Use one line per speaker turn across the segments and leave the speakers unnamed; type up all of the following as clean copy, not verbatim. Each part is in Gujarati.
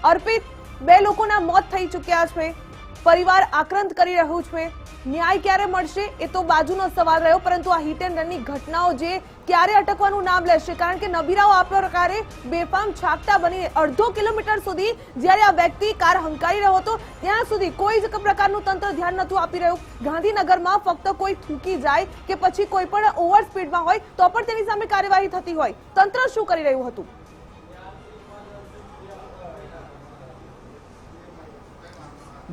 અર્પિત, બે લોકોના મોત થઈ ચૂક્યા છે, પરિવાર આક્રંદ કરી રહ્યું છે, ન્યાય ક્યારે મળશે એ તો બાજુનો સવાલ રહ્યો, પરંતુ આ હિટ એન્ડ રનની ઘટનાઓ જે ક્યારે અટકવાનું નામ લેશે, કારણ કે નબીરાઓ આ પ્રકારે બેફામ છાકટા બનીને અડધો કિલોમીટર સુધી જ્યારે આ વ્યક્તિ કાર હંકારી રહ્યો હતો ત્યાં સુધી કોઈ જ પ્રકારનું તંત્ર ધ્યાન નતું આપી રહ્યું. ગાંધીનગરમાં ફક્ત કોઈ થૂકી જાય કે પછી કોઈ પણ ઓવર સ્પીડમાં હોય તો પણ તેની સામે કાર્યવાહી થતી હોય. તંત્ર શું કરી રહ્યું હતું?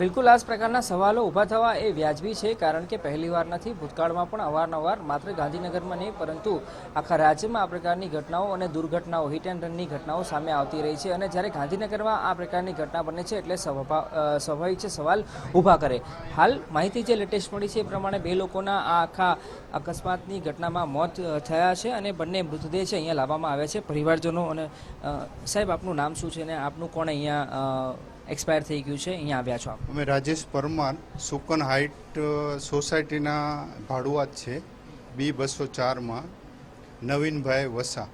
બિલકુલ આ જ પ્રકારના સવાલો ઊભા થવા એ વ્યાજબી છે, કારણ કે પહેલીવાર નથી, ભૂતકાળમાં પણ અવારનવાર માત્ર ગાંધીનગરમાં નહીં પરંતુ આખા રાજ્યમાં આ પ્રકારની ઘટનાઓ અને દુર્ઘટનાઓ, હિટ એન્ડ રનની ઘટનાઓ સામે આવતી રહી છે. અને જ્યારે ગાંધીનગરમાં આ પ્રકારની ઘટના બને છે એટલે સ્વાભાવિક છે સવાલ ઊભા કરે. હાલ માહિતી જે લેટેસ્ટ મળી છે એ પ્રમાણે બે લોકોના આ આખા અકસ્માતની ઘટનામાં મોત થયા છે અને બંને મૃતદેહ છે અહીંયા લાવવામાં આવ્યા છે. પરિવારજનો અને સાહેબ આપનું નામ શું છે અને આપનું કોણ અહીંયા એક્સપાયર થઈ ગયું છે, અહીંયા આવ્યા છો આપ?
અમે રાજેશ પરમાર, સુકન હાઇટ સોસાયટીના ભાડુઆત છે, B204માં. નવીનભાઈ વસા,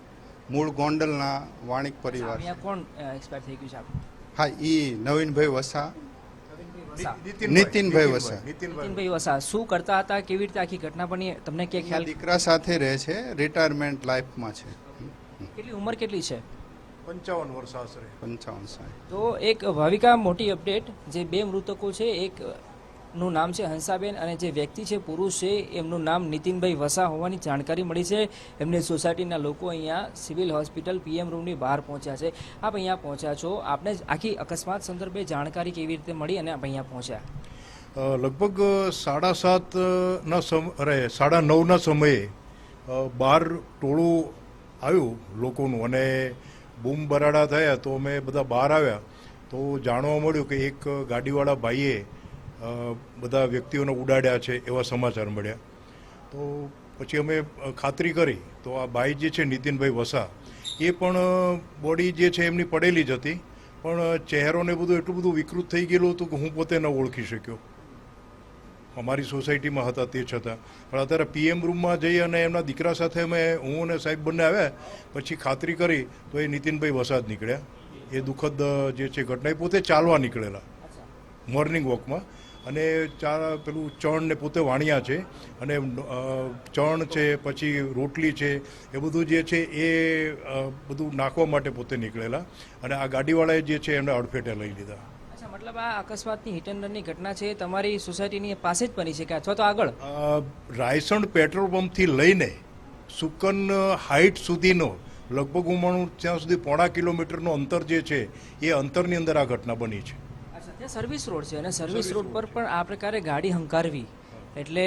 મૂળ ગોંડલના વાણિક પરિવાર.
અહીંયા કોણ એક્સપાયર થઈ ગયું છે આપ?
હા, નવીનભાઈ વસા, નીતિનભાઈ વસા.
નીતિનભાઈ વસા શું કરતા હતા, કેવી રીતે આખી ઘટના બની, તમને કે ખ્યાલ?
દીકરા સાથે રહે છે, રિટાયરમેન્ટ લાઈફમાં છે.
કેટલી ઉંમર કેટલી છે?
55 વર્ષ આશરે.
55.
તો એક ભાવિકા મોટી અપડેટ, જે બે મૃતકો છે, એક નું નામ છે હંસાબેન અને જે વ્યક્તિ છે પુરુષ છે એમનું નામ નીતિનભાઈ વસા હોવાની જાણકારી મળી છે. એમને સોસાયટીના લોકો અહીંયા સિવિલ હોસ્પિટલ PM રૂમની બહાર પહોંચ્યા છે. આપ અહીંયા પહોંચ્યા છો, આપને આખી અકસ્માત સંદર્ભે જાણકારી કેવી રીતે મળી અને આપ અહીંયા પહોંચ્યા?
લગભગ 9:30ના સમયે બહાર ટોળું આવ્યું લોકોનું અને બૂમ બરાડા થયા તો અમે બધા બહાર આવ્યા તો જાણવા મળ્યું કે એક ગાડીવાળા ભાઈએ બધા વ્યક્તિઓને ઉડાડ્યા છે એવા સમાચાર મળ્યા. તો પછી અમે ખાતરી કરી તો આ ભાઈ જે છે નીતિનભાઈ વસા એ પણ બોડી જે છે એમની પડેલી જ હતી, પણ ચહેરોને બધું એટલું બધું વિકૃત થઈ ગયેલું હતું કે હું પોતે ન ઓળખી શક્યો. અમારી સોસાયટીમાં હતા તે છતાં. પણ અત્યારે PM રૂમમાં જઈ અને એમના દીકરા સાથે હું અને સાહેબ બંને આવ્યા પછી ખાતરી કરી તો એ નીતિનભાઈ વસા જ નીકળ્યા. એ દુઃખદ જે છે ઘટના, એ પોતે ચાલવા નીકળેલા મોર્નિંગ વોકમાં, અને પેલું ચણ ને પોતે વાણિયા છે અને ચણ છે પછી રોટલી છે એ બધું જે છે એ બધું નાખવા માટે પોતે નીકળેલા અને આ ગાડીવાળાએ જે છે એમને અડફેટે લઈ લીધા.
મતલબ આ અકસ્માતની હિટ એન્ડ રનની ઘટના છે તમારી સોસાયટીની પાસે જ બની છે કે અથવા તો આગળ?
રાયસણ પેટ્રોલ પંપથી લઈને સુકન હાઇટ સુધીનો લગભગ હું માનું ત્યાં સુધી 1.5 કિલોમીટરનો અંતર જે છે એ અંતરની અંદર આ ઘટના બની છે.
ત્યાં સર્વિસ રોડ છે અને સર્વિસ રોડ પર પણ આ પ્રકારે ગાડી હંકારવી એટલે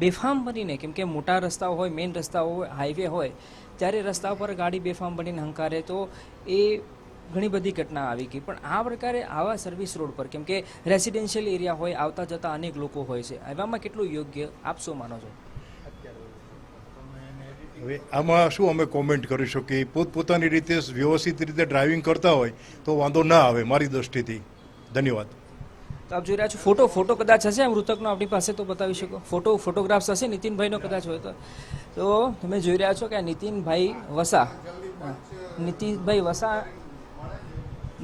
બેફામ બનીને, કેમ કે મોટા રસ્તાઓ હોય, મેઇન રસ્તાઓ હોય, હાઈવે હોય, ત્યારે રસ્તા પર ગાડી બેફામ બનીને હંકારે તો એ ઘણી બધી ઘટના આવી ગઈ. પણ આ પ્રકારે આવા સર્વિસ રોડ પર, કેમ કે રેસિડેન્શિયલ એરિયા હોય, આવતા જતા અનેક લોકો હોય છે, એવામાં કેટલું યોગ્ય આપ શું માનો છો?
હવે આમાં શું અમે કોમેન્ટ કરી શકીએ? પોતપોતાની રીતે વ્યવસ્થિત રીતે ડ્રાઇવિંગ કરતા હોય તો વાંધો ના આવે મારી દ્રષ્ટિથી. ધન્યવાદ.
તો આપ જોઈ રહ્યા છો ફોટો કદાચ હશે મૃતકનો આપણી પાસે તો બતાવી શકો, ફોટોગ્રાફ્સ હશે નીતિનભાઈનો કદાચ હોય તો તમે જોઈ રહ્યા છો કે આ નીતિનભાઈ વસા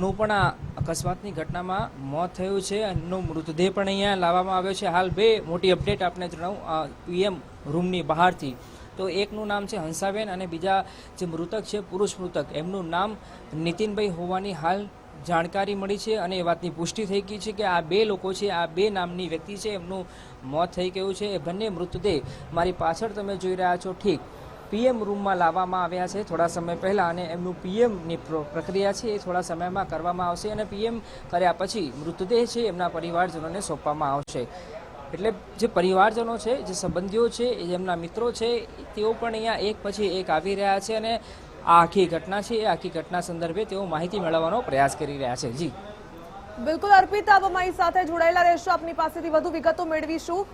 નું પણ આ અકસ્માતની ઘટનામાં મોત થયું છે. એમનો મૃતદેહ પણ અહીંયા લાવવામાં આવ્યો છે. હાલ બે મોટી અપડેટ આપને જણાવું PM રૂમની બહારથી. તો એકનું નામ છે હંસાબેન અને બીજા જે મૃતક છે પુરુષ મૃતક, એમનું નામ નીતિનભાઈ હોવાની હાલ જાણકારી મળી છે અને એ વાતની પુષ્ટિ થઈ ગઈ છે કે આ બે લોકો છે, આ બે નામની વ્યક્તિ છે, એમનું મોત થઈ ગયું છે. એ બંને મૃતદેહ મારી પાછળ તમે જોઈ રહ્યા છો ઠીક PM રૂમમાં લાવવામાં આવ્યા છે થોડા સમય પહેલાં, અને એમનું PMની પ્રક્રિયા છે એ થોડા સમયમાં કરવામાં આવશે અને PM કર્યા પછી મૃતદેહ છે એમના પરિવારજનોને સોંપવામાં આવશે. એટલે જે પરિવારજનો છે, જે સંબંધીઓ છે, જેમના મિત્રો છે, તેઓ પણ અહીંયા એક પછી એક આવી રહ્યા છે અને આ આખી ઘટના છે એ આખી ઘટના સંદર્ભે તેઓ માહિતી મેળવવાનો પ્રયાસ કરી રહ્યા છે. જી
બિલકુલ અર્પિત, આપ અમારી સાથે જોડાયેલા રહેશો, આપની પાસેથી વધુ વિગતો મેળવીશું.